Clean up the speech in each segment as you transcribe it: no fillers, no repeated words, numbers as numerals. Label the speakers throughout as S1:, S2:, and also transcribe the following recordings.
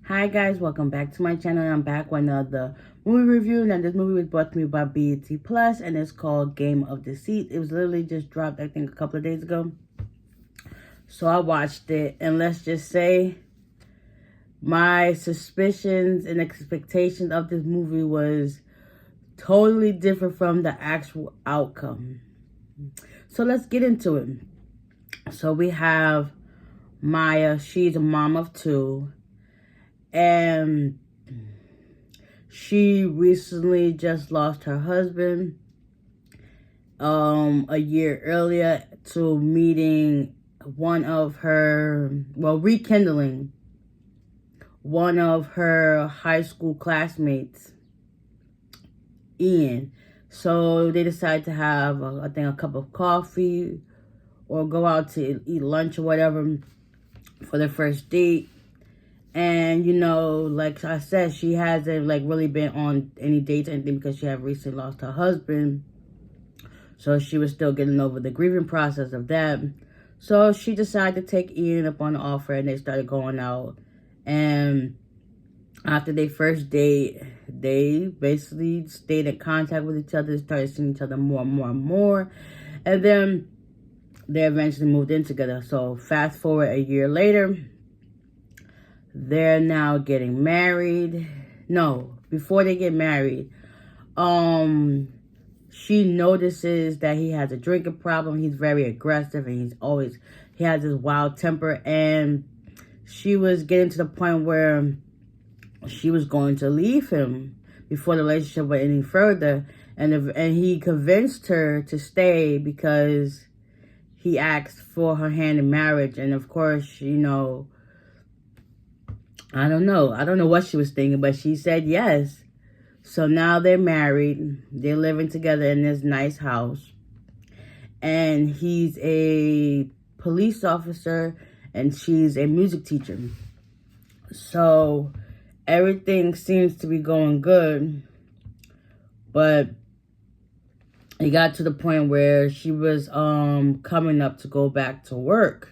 S1: Hi guys, welcome back to my channel. I'm back with another movie review. Now this movie was brought to me by BET Plus and it's called Game of Deceit. It was literally just dropped I think a couple of days ago. So I watched it and let's just say my suspicions and expectations of this movie was totally different from the actual outcome. So let's get into it. So we have Maya. She's a mom of two. And she recently just lost her husband a year earlier to meeting rekindling one of her high school classmates, Ian. So they decided to have, I think, a cup of coffee or go out to eat lunch or whatever for their first date. And, you know, like I said, she hasn't, really been on any dates or anything because she had recently lost her husband. So she was still getting over the grieving process of that. So she decided to take Ian up on the offer and they started going out. And after their first date, they basically stayed in contact with each other, started seeing each other more and more and more. And then they eventually moved in together. So fast forward a year later, they're now getting married. No, before they get married, she notices that he has a drinking problem. He's very aggressive and he has this wild temper. And she was getting to the point where she was going to leave him before the relationship went any further. And he convinced her to stay because he asked for her hand in marriage. And of course, you know, I don't know what she was thinking, but she said yes. So now they're married. They're living together in this nice house. And he's a police officer and she's a music teacher. So everything seems to be going good. But it got to the point where she was coming up to go back to work.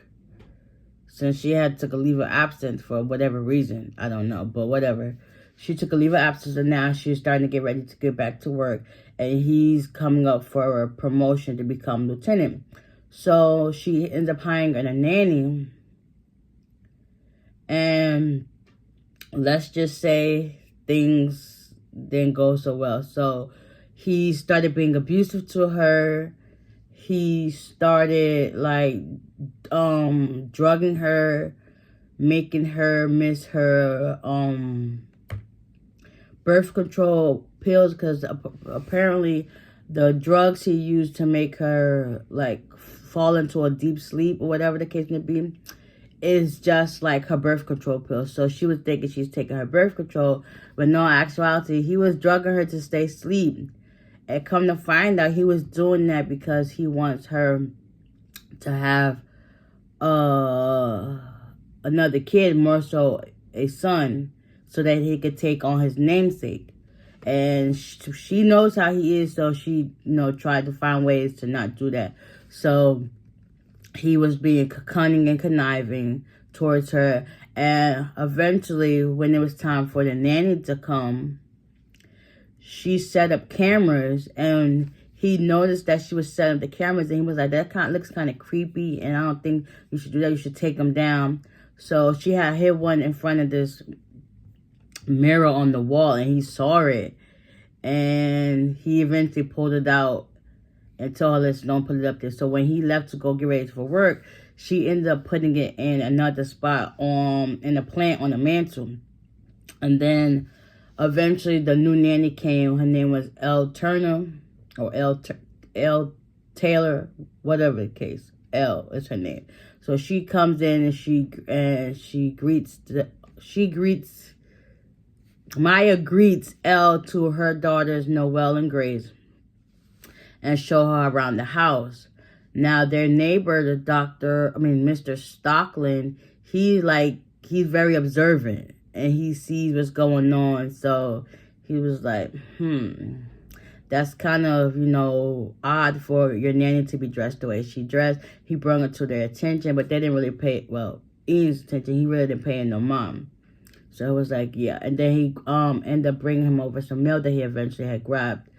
S1: Since she had took a leave of absence for whatever reason. I don't know, but whatever. She took a leave of absence and now she's starting to get ready to get back to work. And he's coming up for a promotion to become lieutenant. So she ends up hiring a nanny. And let's just say things didn't go so well. So he started being abusive to her. He started drugging her, making her miss her birth control pills because apparently the drugs he used to make her fall into a deep sleep or whatever the case may be is just like her birth control pills. So she was thinking she's taking her birth control, but no, actuality he was drugging her to stay asleep. And come to find out, he was doing that because he wants her to have another kid, more so a son, so that he could take on his namesake. And she knows how he is, so she, tried to find ways to not do that. So he was being cunning and conniving towards her. And eventually, when it was time for the nanny to come, she set up cameras and he noticed that she was setting up the cameras and he was like, that looks kind of creepy and I don't think you should do that. You should take them down. So she had hit one in front of this mirror on the wall and he saw it. And he eventually pulled it out and told her, listen, don't put it up there. So when he left to go get ready for work, she ended up putting it in another spot in a plant on the mantle. And then eventually, the new nanny came. Her name was Elle Turner, or Elle Taylor, whatever the case. Elle is her name. So she comes in and Maya greets Elle to her daughters Noelle and Grace, and show her around the house. Now their neighbor, Mr. Stockland, he's very observant. And he sees what's going on. So he was like, that's kind of, odd for your nanny to be dressed the way she dressed. He brought it to their attention, but they didn't really pay, Ian's attention. He really didn't pay no mom. So it was like, yeah. And then he ended up bringing him over some mail that he eventually had grabbed.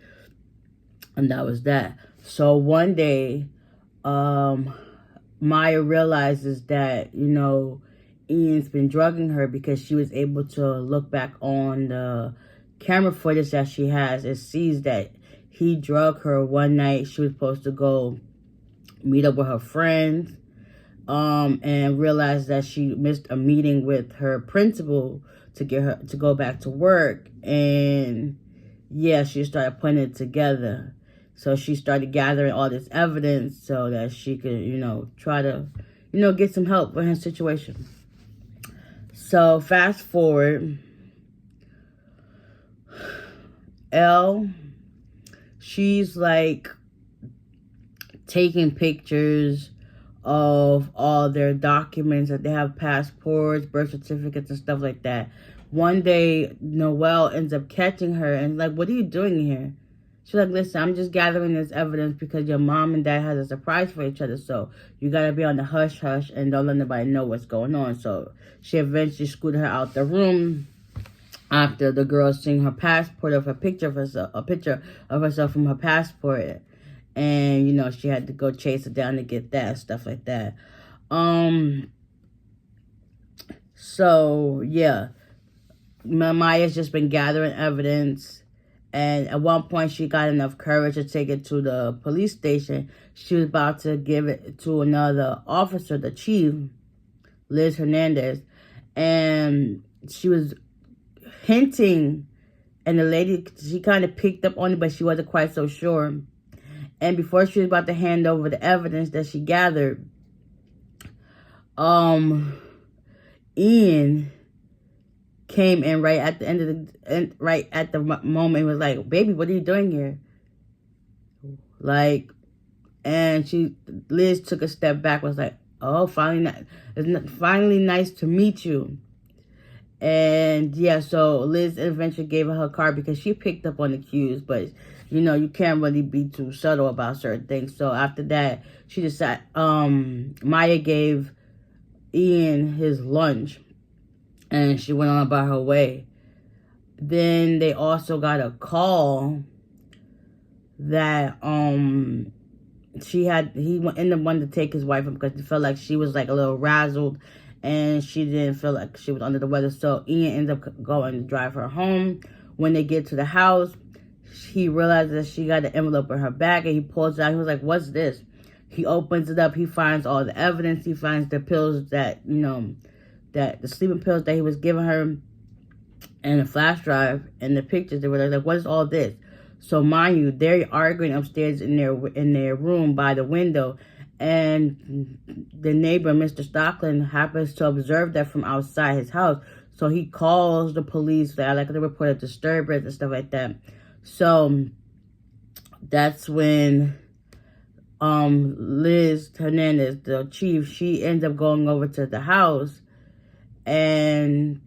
S1: And that was that. So one day, Maya realizes that, Ian's been drugging her, because she was able to look back on the camera footage that she has and sees that he drugged her one night. She was supposed to go meet up with her friends, and realized that she missed a meeting with her principal to get her to go back to work. And yeah, she started putting it together. So she started gathering all this evidence so that she could, try to, get some help in her situation. So fast forward, Elle, she's like taking pictures of all their documents, that they have passports, birth certificates, and stuff like that. One day, Noelle ends up catching her and like, what are you doing here? She's like, listen, I'm just gathering this evidence because your mom and dad has a surprise for each other. So you got to be on the hush hush and don't let nobody know what's going on. So she eventually scooted her out the room after the girl seeing her passport, of a picture of herself from her passport. And, she had to go chase her down to get that, stuff like that. So, yeah. Maya's just been gathering evidence. And at one point, she got enough courage to take it to the police station. She was about to give it to another officer, the chief, Liz Hernandez. And she was hinting, and the lady, she kind of picked up on it, but she wasn't quite so sure. And before she was about to hand over the evidence that she gathered, Ian came in right at the right at the moment, and was like, baby, what are you doing here? Like, and Liz took a step back, was like, oh, finally nice to meet you. And yeah, so Liz eventually gave her card because she picked up on the cues, but you can't really be too subtle about certain things. So after that, she decided, Maya gave Ian his lunch, and she went on about her way. Then they also got a call that he ended up wanting to take his wife because he felt like she was like a little razzled, and she didn't feel like she was under the weather. So Ian ends up going to drive her home. When they get to the house, he realizes that she got an envelope in her bag, and he pulls it out. He was like, what's this? He opens it up. He finds all the evidence. He finds the pills that, that the sleeping pills that he was giving her, and the flash drive, and the pictures. They were like, what is all this? So mind you, they're arguing upstairs in their room by the window. And the neighbor, Mr. Stockland, happens to observe that from outside his house. So he calls the police. They report a disturbance and stuff like that. So that's when Liz Hernandez, the chief, she ends up going over to the house. And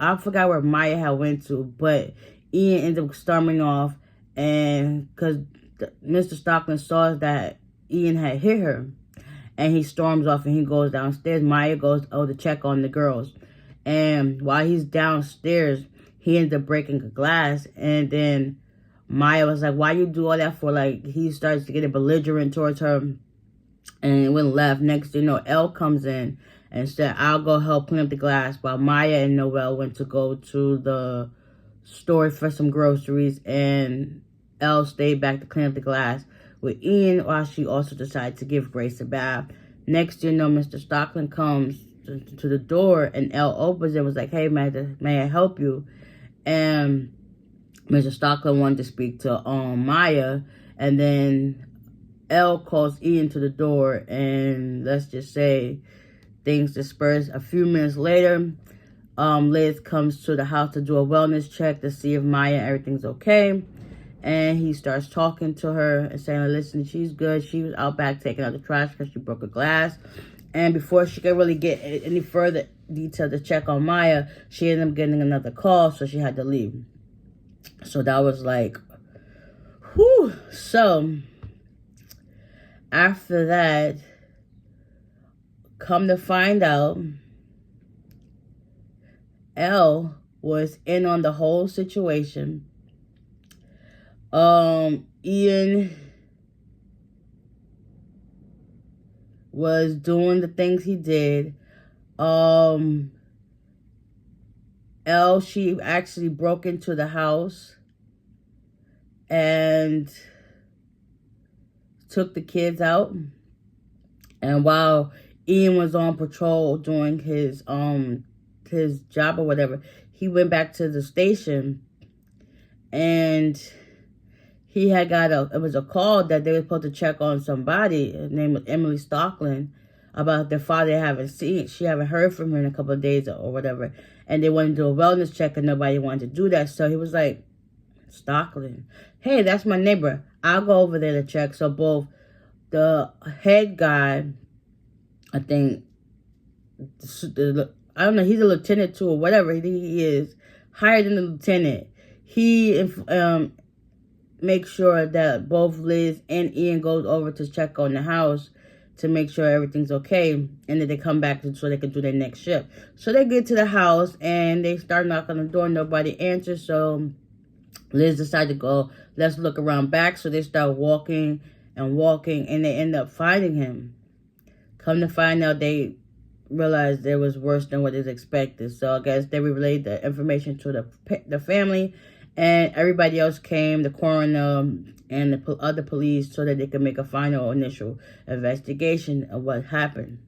S1: I forgot where Maya had went to, but Ian ends up storming off. And because Mr. Stockland saw that Ian had hit her, and he storms off and he goes downstairs. Maya goes to check on the girls. And while he's downstairs, he ends up breaking a glass. And then Maya was like, why you do all that for? Like, he starts to get belligerent towards her, and it went left. Next thing you know, Elle comes in and said, I'll go help clean up the glass, while Maya and Noelle went to go to the store for some groceries, and Elle stayed back to clean up the glass with Ian, while she also decided to give Grace a bath. Next thing you know, Mr. Stockland comes to the door, and Elle opens it and was like, hey, may I help you? And Mr. Stockland wanted to speak to Maya, and then Elle calls Ian to the door, and let's just say things disperse. A few minutes later, Liz comes to the house to do a wellness check to see if Maya, everything's okay. And he starts talking to her and saying, listen, she's good. She was out back taking out the trash because she broke a glass. And before she could really get any further detail to check on Maya, she ended up getting another call, so she had to leave. So that was like, whew. So after that, come to find out, Elle was in on the whole situation. Ian was doing the things he did. Elle, she actually broke into the house and took the kids out. And while Ian was on patrol doing his job or whatever, he went back to the station, and he had got it was a call that they were supposed to check on somebody. Her name was Emily Stockland, about their father. She haven't heard from her in a couple of days or whatever. And they wanted to do a wellness check, and nobody wanted to do that. So he was like, Stockland, hey, that's my neighbor. I'll go over there to check. So both the head guy, I think, I don't know, he's a lieutenant too, or whatever he is, higher than the lieutenant. He makes sure that both Liz and Ian goes over to check on the house to make sure everything's okay, and then they come back so they can do their next shift. So they get to the house, and they start knocking on the door. Nobody answers, so Liz decided to go, let's look around back. So they start walking, and they end up finding him. Come to find out, they realized it was worse than what is expected. So I guess they relayed the information to the family, and everybody else came, the coroner and the other police, so that they could make a final initial investigation of what happened.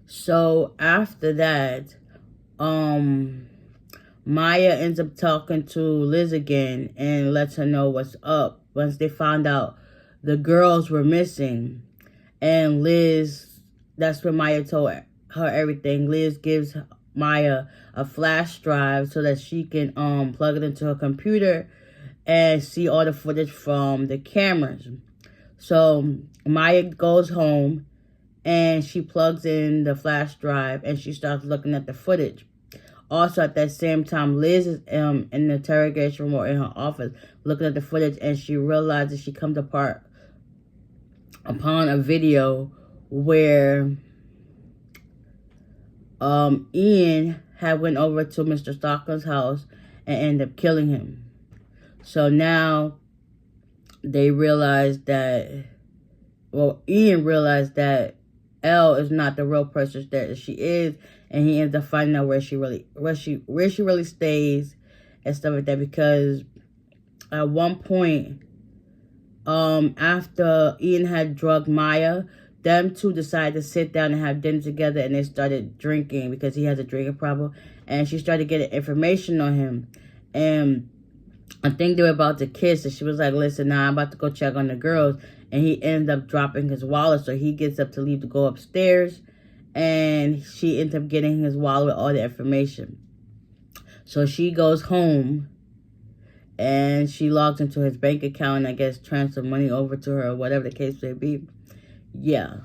S1: So after that, Maya ends up talking to Liz again and lets her know what's up once they found out the girls were missing. And Liz, that's when Maya told her everything. Liz gives Maya a flash drive so that she can plug it into her computer and see all the footage from the cameras. So Maya goes home and she plugs in the flash drive and she starts looking at the footage. Also, at that same time, Liz is in the interrogation room or in her office looking at the footage, and she realizes she comes upon a video where Ian had went over to Mr. Stockland's house and ended up killing him. So now they realized that, Ian realized that Elle is not the real person that she is, and he ends up finding out where she really stays and stuff like that. Because at one point, after Ian had drugged Maya, them two decided to sit down and have dinner together, and they started drinking because he has a drinking problem, and she started getting information on him. And I think they were about to kiss, and she was like, listen, now I'm about to go check on the girls. And he ended up dropping his wallet, so he gets up to leave to go upstairs, and she ends up getting his wallet with all the information. So she goes home, and she logs into his bank account and I guess transfer money over to her, or whatever the case may be. Yeah,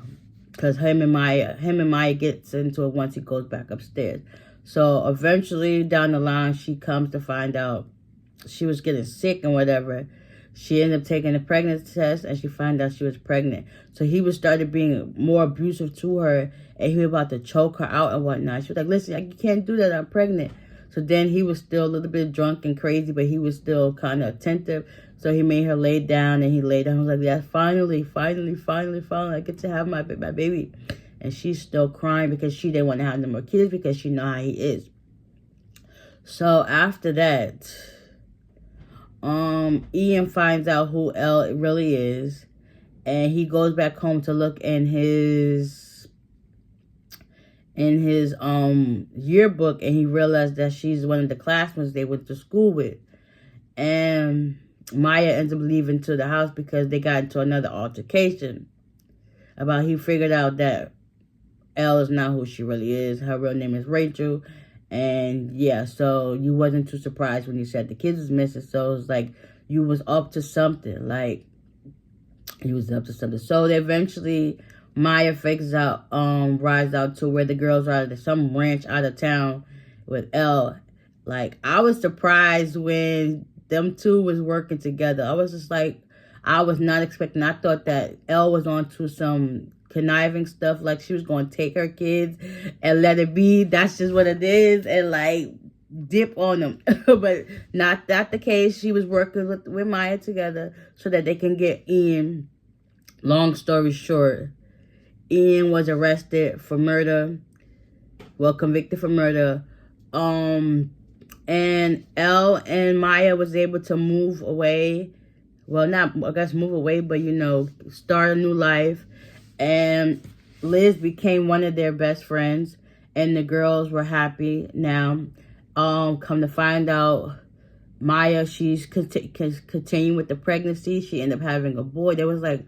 S1: because him and Maya gets into it once he goes back upstairs. So eventually down the line, she comes to find out she was getting sick and whatever. She ended up taking a pregnancy test, and she found out she was pregnant. So he was started being more abusive to her, and he was about to choke her out and whatnot. She was like, listen, you can't do that, I'm pregnant. So then he was still a little bit drunk and crazy, but he was still kind of attentive. So he made her lay down, and he laid down. I was like, yeah, finally, I get to have my baby. And she's still crying because she didn't want to have no more kids because she know how he is. So after that, Ian finds out who Elle really is, and he goes back home to look in his yearbook, and he realized that she's one of the classmates they went to school with. And Maya ends up leaving to the house because they got into another altercation about, he figured out that Elle is not who she really is. Her real name is Rachel. And yeah, so you wasn't too surprised when you said the kids was missing. So it was like you was up to something. Like you was up to something. So they eventually, Maya rides out to where the girls are. There's some ranch out of town with Elle. Like, I was surprised when them two was working together. I was just like, I was not expecting. I thought that Elle was on to some conniving stuff, like she was going to take her kids and let it be. That's just what it is, and like dip on them. But not that the case. She was working with Maya together so that they can get Ian. Long story short, Ian was arrested for murder. Well, convicted for murder. And Elle and Maya was able to move away. Well, not, I guess, move away, but, you know, start a new life. And Liz became one of their best friends. And the girls were happy now. Come to find out, Maya, she's continuing with the pregnancy. She ended up having a boy. They was like,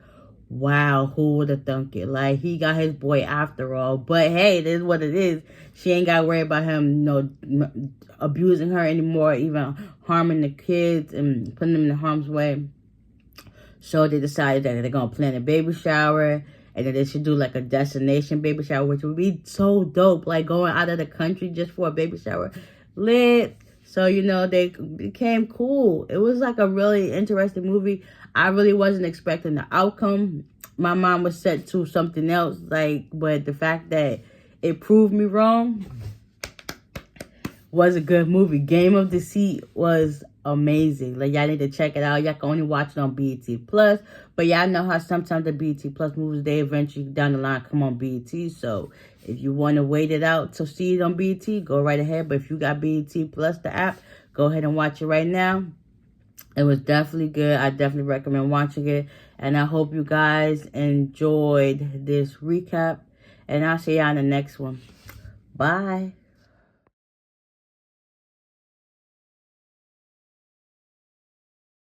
S1: wow, who would have thunk it? Like, he got his boy after all. But hey, this is what it is. She ain't got to worry about him, you know, abusing her anymore, even harming the kids and putting them in harm's way. So they decided that they're going to plan a baby shower, and that they should do like a destination baby shower, which would be so dope. Like going out of the country just for a baby shower. Lit. So, you know, they became cool. It was like a really interesting movie. I really wasn't expecting the outcome. My mind was set to something else, like, but the fact that it proved me wrong was a good movie. Game of Deceit was amazing. Like, y'all need to check it out. Y'all can only watch it on BET Plus, but y'all know how sometimes the BET Plus movies, they eventually down the line come on BET. So if you want to wait it out to see it on BET, go right ahead. But if you got BET Plus, the app, go ahead and watch it right now. It was definitely good. I definitely recommend watching it. And I hope you guys enjoyed this recap. And I'll see y'all in the next one. Bye.